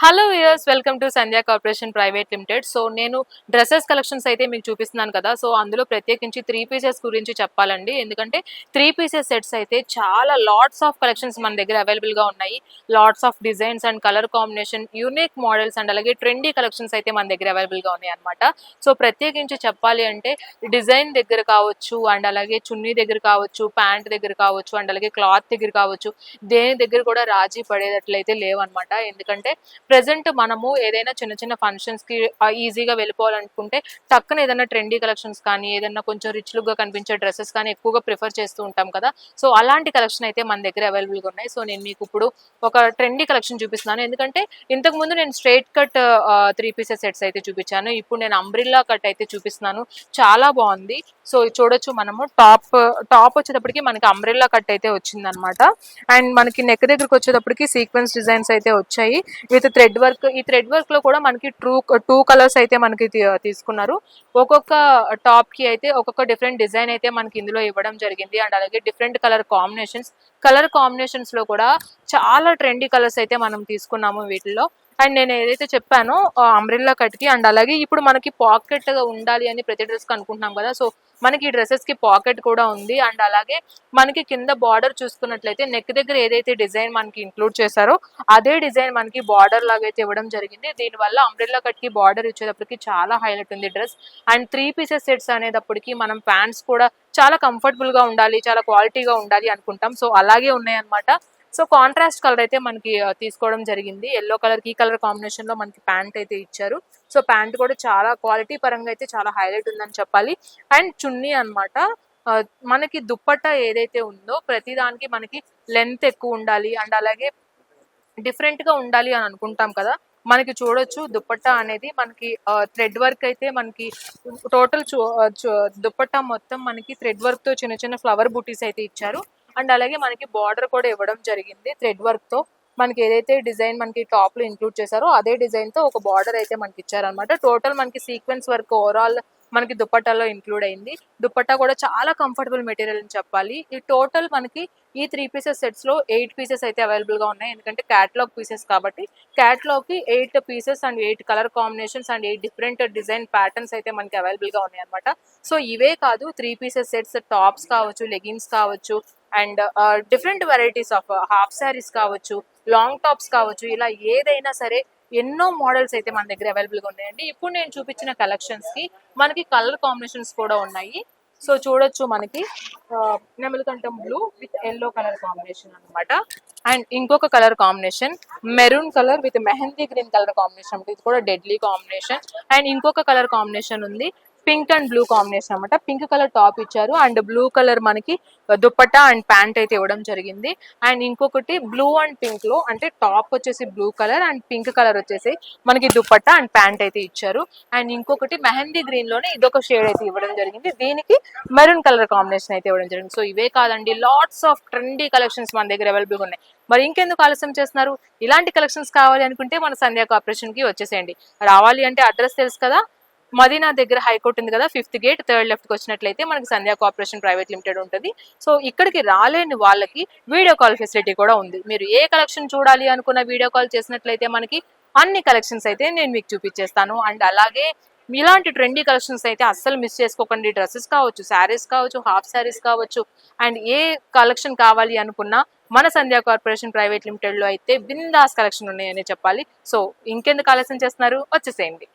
Hello viewers, welcome to Sandhya corporation private limited. So నేను dresses collections అయితే మీకు చూపిస్తున్నాను కదా. సో అందులో ప్రత్యేకించి 3 పీసెస్ గురించి చెప్పాలండి. ఎందుకంటే 3 పీసెస్ సెట్స్ అయితే చాలా లాట్స్ ఆఫ్ కలెక్షన్స్ మన దగ్గర అవైలబుల్గా ఉన్నాయి. Lots of designs and colour combination, unique models and అలాగే ట్రెండీ కలెక్షన్స్ అయితే మన దగ్గర అవైలబుల్గా ఉన్నాయి అనమాట. సో ప్రత్యేకించి చెప్పాలి అంటే డిజైన్ దగ్గర కావచ్చు, అండ్ అలాగే చున్నీ దగ్గర కావచ్చు, ప్యాంట్ దగ్గర కావచ్చు, అండ్ అలాగే క్లాత్ దగ్గర కావచ్చు, దేని దగ్గర కూడా రాజీ పడేటట్లయితే లేవన్నమాట. ఎందుకంటే ప్రెజెంట్ మనము ఏదైనా చిన్న చిన్న ఫంక్షన్స్ కి ఈజీగా వెళ్ళిపోవాలనుకుంటే టక్కున ఏదైనా ట్రెండీ కలెక్షన్స్ కానీ, ఏదైనా కొంచెం రిచ్ లుక్ గా కనిపించే డ్రెస్సెస్ కానీ ఎక్కువగా ప్రిఫర్ చేస్తూ ఉంటాం కదా. సో అలాంటి కలెక్షన్ అయితే మన దగ్గర అవైలబుల్ గా ఉన్నాయి. సో నేను మీకు ఇప్పుడు ఒక ట్రెండీ కలెక్షన్ చూపిస్తున్నాను. ఎందుకంటే ఇంతకు ముందు నేను స్ట్రైట్ కట్ 3 పీసెస్ సెట్స్ అయితే చూపించాను. ఇప్పుడు నేను అంబ్రిల్లా కట్ అయితే చూపిస్తున్నాను. చాలా బాగుంది. సో చూడొచ్చు, మనము టాప్ వచ్చేటప్పటికి మనకి అంబ్రిల్లా కట్ అయితే వచ్చింది అనమాట. అండ్ మనకి నెక్ దగ్గరకు వచ్చేటప్పటికి సీక్వెన్స్ డిజైన్స్ అయితే వచ్చాయి విత్ థ్రెడ్ వర్క్. ఈ థ్రెడ్ వర్క్ లో కూడా మనకి టూ కలర్స్ అయితే మనకి తీసుకున్నారు. ఒక్కొక్క టాప్ కి అయితే ఒక్కొక్క డిఫరెంట్ డిజైన్ అయితే మనకి ఇందులో ఇవ్వడం జరిగింది. అండ్ అలాగే డిఫరెంట్ కలర్ కాంబినేషన్స్ లో కూడా చాలా ట్రెండీ కలర్స్ అయితే మనం తీసుకున్నాము వీటిల్లో. అండ్ నేను ఏదైతే చెప్పానో అంబ్రెల్లా కట్ కి, అండ్ అలాగే ఇప్పుడు మనకి పాకెట్ ఉండాలి అని ప్రతి డ్రెస్ కి అనుకుంటున్నాం కదా. సో మనకి ఈ డ్రెస్సెస్ కి పాకెట్ కూడా ఉంది. అండ్ అలాగే మనకి కింద బార్డర్ చూసుకున్నట్లయితే నెక్ దగ్గర ఏదైతే డిజైన్ మనకి ఇంక్లూడ్ చేశారో అదే డిజైన్ మనకి బార్డర్ లాగా అయితే ఇవ్వడం జరిగింది. దీనివల్ల అంబ్రెల్లా కట్ కి బార్డర్ ఇచ్చేటప్పటికి చాలా హైలైట్ ఉంది డ్రెస్. అండ్ 3 పీసెస్ సెట్స్ అనేటప్పటికి మనం ప్యాంట్స్ కూడా చాలా కంఫర్టబుల్ గా ఉండాలి, చాలా క్వాలిటీగా ఉండాలి అనుకుంటాం. సో అలాగే ఉన్నాయి అనమాట. సో కాంట్రాస్ట్ కలర్ అయితే మనకి తీసుకోవడం జరిగింది. ఎల్లో కలర్ కి కలర్ కాంబినేషన్ లో మనకి ప్యాంట్ అయితే ఇచ్చారు. సో ప్యాంట్ కూడా చాలా క్వాలిటీ పరంగా అయితే చాలా హైలైట్ ఉందని చెప్పాలి. అండ్ చున్నీ అనమాట. మనకి దుప్పట్టా ఏదైతే ఉందో ప్రతి దానికి మనకి లెంత్ ఎక్కువ ఉండాలి, అండ్ అలాగే డిఫరెంట్ గా ఉండాలి అని అనుకుంటాం కదా. మనకి చూడొచ్చు, దుప్పట్టా అనేది మనకి థ్రెడ్ వర్క్ అయితే మనకి టోటల్ దుప్పట్టా మొత్తం మనకి థ్రెడ్ వర్క్ తో చిన్న చిన్న ఫ్లవర్ బూటీస్ అయితే ఇచ్చారు. అండ్ అలాగే మనకి బార్డర్ కూడా ఇవ్వడం జరిగింది థ్రెడ్ వర్క్ తో. మనకి ఏదైతే డిజైన్ మనకి టాప్ లో ఇంక్లూడ్ చేశారో అదే డిజైన్ తో ఒక బార్డర్ అయితే మనకి ఇచ్చారనమాట. టోటల్ మనకి సీక్వెన్స్ వర్క్ ఓవరాల్ మనకి దుప్పట్టాలో ఇంక్లూడ్ అయింది. దుప్పట్టా కూడా చాలా కంఫర్టబుల్ మెటీరియల్ అని చెప్పాలి. ఈ టోటల్ మనకి ఈ 3 పీసెస్ సెట్స్ లో 8 పీసెస్ అయితే అవైలబుల్ గా ఉన్నాయి. ఎందుకంటే క్యాటలాగ్ పీసెస్ కాబట్టి క్యాటలాగ్ కి 8 pieces and 8 colour combinations and 8 different design patterns అయితే మనకి అవైలబుల్ గా ఉన్నాయి అనమాట. సో ఇవే కాదు, 3 పీసెస్ సెట్స్ టాప్స్ కావచ్చు, లెగిన్స్ కావచ్చు, and different varieties of half saris కావచ్చు, లాంగ్ టాప్స్ కావచ్చు, ఇలా ఏదైనా సరే ఎన్నో మోడల్స్ అయితే మన దగ్గర అవైలబుల్ గా ఉన్నాయండి. ఇప్పుడు నేను చూపించిన కలెక్షన్స్ కి మనకి కలర్ కాంబినేషన్స్ కూడా ఉన్నాయి. సో చూడొచ్చు, మనకి నెమలికంఠం blue with yellow colour combination అనమాట. అండ్ ఇంకొక colour combination maroon colour with mehndi green colour combination, ఇది కూడా డెడ్లీ కాంబినేషన్. అండ్ ఇంకొక కలర్ కాంబినేషన్ ఉంది పింక్ అండ్ బ్లూ కాంబినేషన్ అనమాట. పింక్ కలర్ టాప్ ఇచ్చారు అండ్ బ్లూ కలర్ మనకి దుప్పట్టా అండ్ ప్యాంట్ అయితే ఇవ్వడం జరిగింది. అండ్ ఇంకొకటి బ్లూ అండ్ పింక్ లో, అంటే టాప్ వచ్చేసి blue colour and pink colour వచ్చేసి మనకి దుప్పట్టా అండ్ ప్యాంట్ అయితే ఇచ్చారు. అండ్ ఇంకొకటి మెహందీ గ్రీన్ లోనే ఇదొక షేడ్ అయితే ఇవ్వడం జరిగింది, దీనికి మెరూన్ కలర్ కాంబినేషన్ అయితే ఇవ్వడం జరిగింది. సో ఇవే కాదండి, లాట్స్ ఆఫ్ ట్రెండీ కలెక్షన్స్ మన దగ్గర అవైలబుల్ గా ఉన్నాయి. మరి ఇంకెందుకు ఆలస్యం చేస్తున్నారు? ఇలాంటి కలెక్షన్స్ కావాలి అనుకుంటే మన సంధ్యా కార్పొరేషన్ కి వచ్చేసేయండి. రావాలి అంటే అడ్రస్ తెలుసు కదా, మదీనా దగ్గర హైకోర్ట్ ఉంది కదా, 5th గేట్ 3rd లెఫ్ట్ కి వచ్చినట్లయితే మనకి సంధ్యా కార్పొరేషన్ ప్రైవేట్ లిమిటెడ్ ఉంటుంది. సో ఇక్కడికి రాలేని వాళ్ళకి వీడియో కాల్ ఫెసిలిటీ కూడా ఉంది. మీరు ఏ కలెక్షన్ చూడాలి అనుకున్న వీడియో కాల్ చేసినట్లయితే మనకి అన్ని కలెక్షన్స్ అయితే నేను మీకు చూపించేస్తాను. అండ్ అలాగే ఇలాంటి ట్రెండీ కలెక్షన్స్ అయితే అస్సలు మిస్ చేసుకోకండి. డ్రెస్సెస్ కావచ్చు, శారీస్ కావచ్చు, హాఫ్ శారీస్ కావచ్చు, అండ్ ఏ కలెక్షన్ కావాలి అనుకున్నా మన సంధ్యా కార్పొరేషన్ ప్రైవేట్ లిమిటెడ్ లో అయితే బిందాస్ కలెక్షన్ ఉన్నాయని చెప్పాలి. సో ఇంకెందుకు ఆలస్యం చేస్తున్నారు, వచ్చేసేయండి.